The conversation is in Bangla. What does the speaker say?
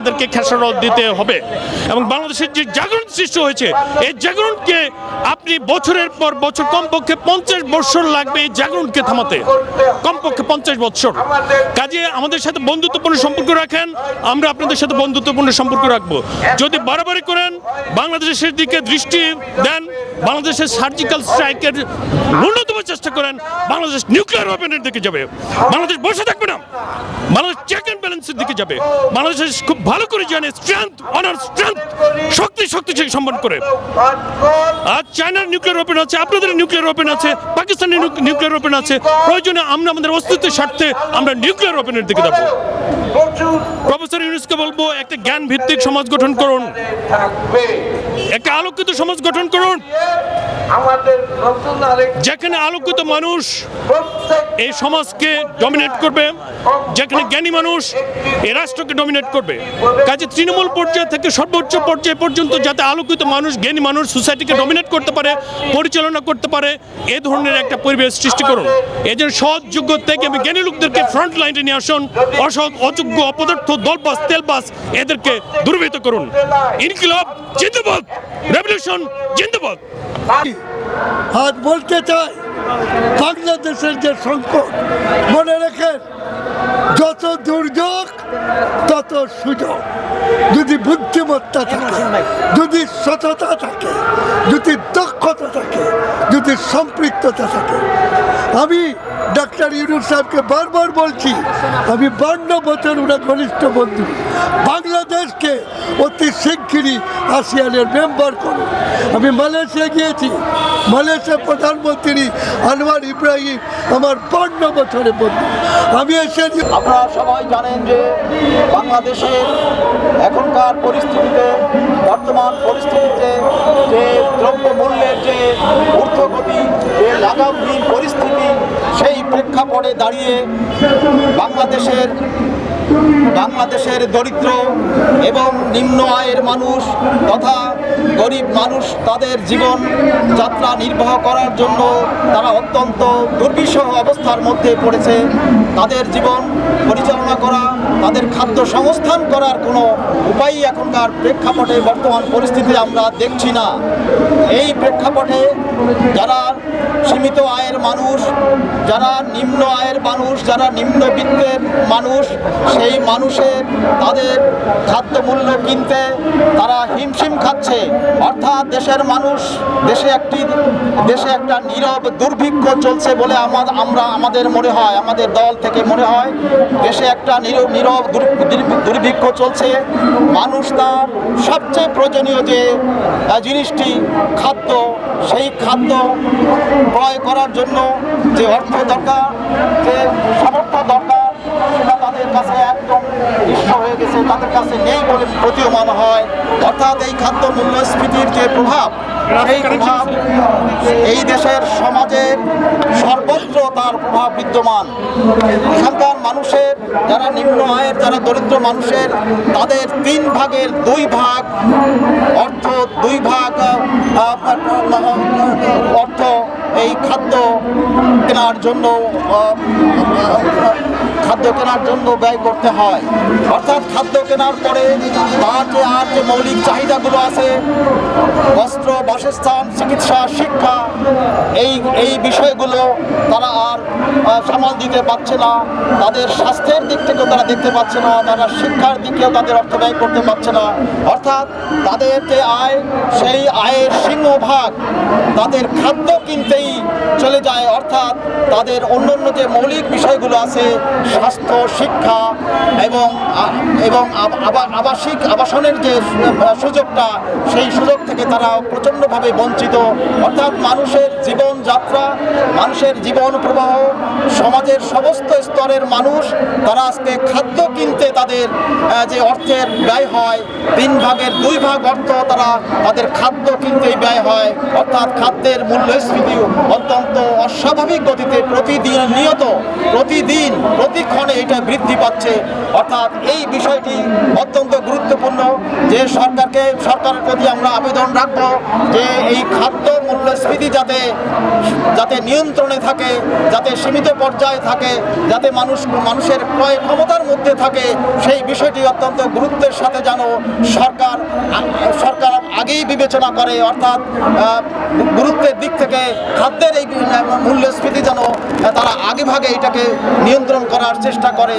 তাদেরকে খেসারত দিতে হবে এবং বাংলাদেশের যে জাগরণ সৃষ্টি হয়েছে এই জাগরণকে আপনি বছরের পর বছর কমপক্ষে 50 বছর লাগবে এই জাগরণকে থামাতে, কমপক্ষে 50 বছর। কাজে আমাদের সাথে বন্ধুত্বপূর্ণ সম্পর্ক রাখেন, আমরা আপনাদের সাথে বন্ধুত্বপূর্ণ সম্পর্ক রাখবো। যদি বাড়াবাড়ি করেন, বাংলাদেশের দিকে দৃষ্টি দেন, বাংলাদেশের সার্জিক্যাল স্ট্রাইকের ন্যূনতম চেষ্টা করেন, বাংলাদেশ নিউক্লিয়ার ওয়েপনের দিকে যাবে। বাংলাদেশ বসে থাকবে না, বাংলাদেশ চেক অ্যান্ড ব্যালেন্সের দিকে যাবে। বাংলাদেশ খুব ভালো করে জানে স্ট্রেংথ অনার স্ট্রেংথ, শক্তিশালী সম্মান করে। আর চায়নার নিউক্লিয়ার ওপেন আছে, আপনাদের নিউক্লিয়ার ওপেন আছে, পাকিস্তানের নিউক্লিয়ার ওপেন আছে। প্রয়োজনে আমরা আমাদের অস্তিত্বের স্বার্থে আমরা নিউক্লিয়ার ওপেনের দিকে যাবো। প্রফেসর ইউনূসকে বলবো, একটা জ্ঞান ভিত্তিক সমাজ গঠন করুন, একটা আলোকিত সমাজ গঠন করুন, যেখানে আলোকিত মানুষ এই সমাজকে ডমিনেট করবে, যেখানে জ্ঞানী মানুষ এই রাষ্ট্রকে ডমিনেট করবে। কাজে তৃণমূল পর্যায় থেকে সর্বোচ্চ পর্যায় পর্যন্ত যাতে আলোকিত মানুষ, জ্ঞানী মানুষ সোসাইটিকে ডমিনেট করতে পারে, পরিচালনা করতে পারে, এ ধরনের একটা পরিবেশ সৃষ্টি করুন। এই জন্য সৎ, যোগ্য থেকে আমি জ্ঞানী লোকদেরকে ফ্রন্ট লাইনে নিয়ে আসুন, অসৎ, অযোগ্য, অপদার্থ, দলবাস, তেলবাস এদেরকে দূরীভূত করুন। ইনকিলাব জিন্দাবাদ, রেভলিউশন জিন্দাবাদ। আর বলতে চাই, বাংলাদেশের যে সংকট, মনে রেখেন যত দুর্যোগ তত সুযোগ। যদি বুদ্ধিমত্তা থাকে, যদি সততা থাকে, যদি দক্ষতা থাকে, যদি সম্পৃক্ততা থাকে। আমি ডাক্তার ইউনূস সাহেবকে বারবার বলছি, আমি 52 বছর ওনার ঘনিষ্ঠ বন্ধু। বাংলাদেশকে অতি শিগগিরই আসিয়ানের মেম্বার করুন। আমি মালয়েশিয়া গিয়েছি, মালয়েশিয়ার প্রধানমন্ত্রী আনোয়ার ইব্রাহিম আমার 52 বছরের বন্ধু। আমি এসে আপনারা সবাই জানেন যে বাংলাদেশের এখনকার পরিস্থিতিতে, বর্তমান পরিস্থিতিতে যে দ্রব্যমূল্যের যে ঊর্ধ্বগতি, যে লাগামহীন পরিস্থিতি, সেই প্রেক্ষাপটে দাঁড়িয়ে বাংলাদেশের দরিদ্র এবং নিম্ন আয়ের মানুষ তথা গরিব মানুষ তাদের জীবন যাত্রা নির্বাহ করার জন্য তারা অত্যন্ত দুর্বিষহ অবস্থার মধ্যে পড়েছে। তাদের জীবন পরিচালনা করা, তাদের খাদ্য সংস্থান করার কোনো উপায়ই এখনকার প্রেক্ষাপটে, বর্তমান পরিস্থিতি আমরা দেখছি না। এই প্রেক্ষাপটে যারা সীমিত আয়ের মানুষ, যারা নিম্ন আয়ের মানুষ, যারা নিম্নবিত্তের মানুষ, সেই মানুষের তাদের খাদ্যমূল্য কিনতে তারা হিমশিম খাচ্ছে। অর্থাৎ দেশের মানুষ, দেশে একটা নীরব দুর্ভিক্ষ চলছে বলে আমাদের মনে হয়, আমাদের দল থেকে মনে হয় দেশে একটা নীরব দুর্ভিক্ষ চলছে। মানুষ তার সবচেয়ে প্রয়োজনীয় যে জিনিসটি খাদ্য, সেই খাদ্য ক্রয় করার জন্য যে অর্থ দরকার, যে সামর্থ্য দরকার, সেটা তাদের কাছে একদম নিঃস্ব হয়ে গেছে, তাদের কাছে নেই বলে প্রতীয়মান হয়। অর্থাৎ এই খাদ্য মূল্যস্ফীতির যে প্রভাব, সেই প্রভাব এই দেশের সমাজের সর্বত্র তার প্রভাব বিদ্যমান। এখানকার মানুষের, যারা নিম্ন আয়ের, যারা দরিদ্র মানুষের, তাদের 3 ভাগের 2 ভাগ অর্থ, 2 ভাগ অর্থ এই খাদ্য কেনার জন্য ব্যয় করতে হয়। অর্থাৎ খাদ্য কেনার পরে তার যে মৌলিক চাহিদাগুলো আছে, বস্ত্র, বাসস্থান, চিকিৎসা, শিক্ষা, এই বিষয়গুলো তারা আর সামাল দিতে পারছে না। তাদের স্বাস্থ্যের দিক থেকেও তারা দেখতে পাচ্ছে না, তারা শিক্ষার দিকেও তাদের অর্থ ব্যয় করতে পারছে না। অর্থাৎ তাদের যে আয়, সেই আয়ের সিংহভাগ তাদের খাদ্য কিনতেই চলে যায়। অর্থাৎ তাদের অন্যান্য যে মৌলিক বিষয়গুলো আছে, স্বাস্থ্য, শিক্ষা এবং আবাসনের যে সুযোগটা, সেই সুযোগ থেকে তারা প্রচণ্ডভাবে বঞ্চিত। অর্থাৎ মানুষের জীবনযাত্রা, মানুষের জীবন প্রবাহ, সমাজের সমস্ত স্তরের মানুষ তারা আজকে খাদ্য কিনতে তাদের যে অর্থের ব্যয় হয়, 3 ভাগের 2 ভাগ অর্থ তাদের খাদ্য কিনতেই ব্যয় হয়। অর্থাৎ খাদ্যের মূল্যস্ফীতি অত্যন্ত অস্বাভাবিক গতিতে প্রতিক্ষণে এটা বৃদ্ধি পাচ্ছে। অর্থাৎ এই বিষয়টি অত্যন্ত গুরুত্বপূর্ণ যে যে সরকারের প্রতি আমরা আবেদন রাখবো যে এই খাদ্য মূল্যস্ফীতি যাতে নিয়ন্ত্রণে থাকে, যাতে সীমিত পর্যায়ে থাকে, যাতে মানুষের ক্রয় ক্ষমতার মধ্যে থাকে, সেই বিষয়টি অত্যন্ত গুরুত্বের সাথে যেন সরকার আগেই বিবেচনা করে, অর্থাৎ গুরুত্বের দিক থেকে খাদ্যের এই মূল্যস্ফীতি যেন তারা আগেভাগে এটাকে নিয়ন্ত্রণ করার চেষ্টা করে।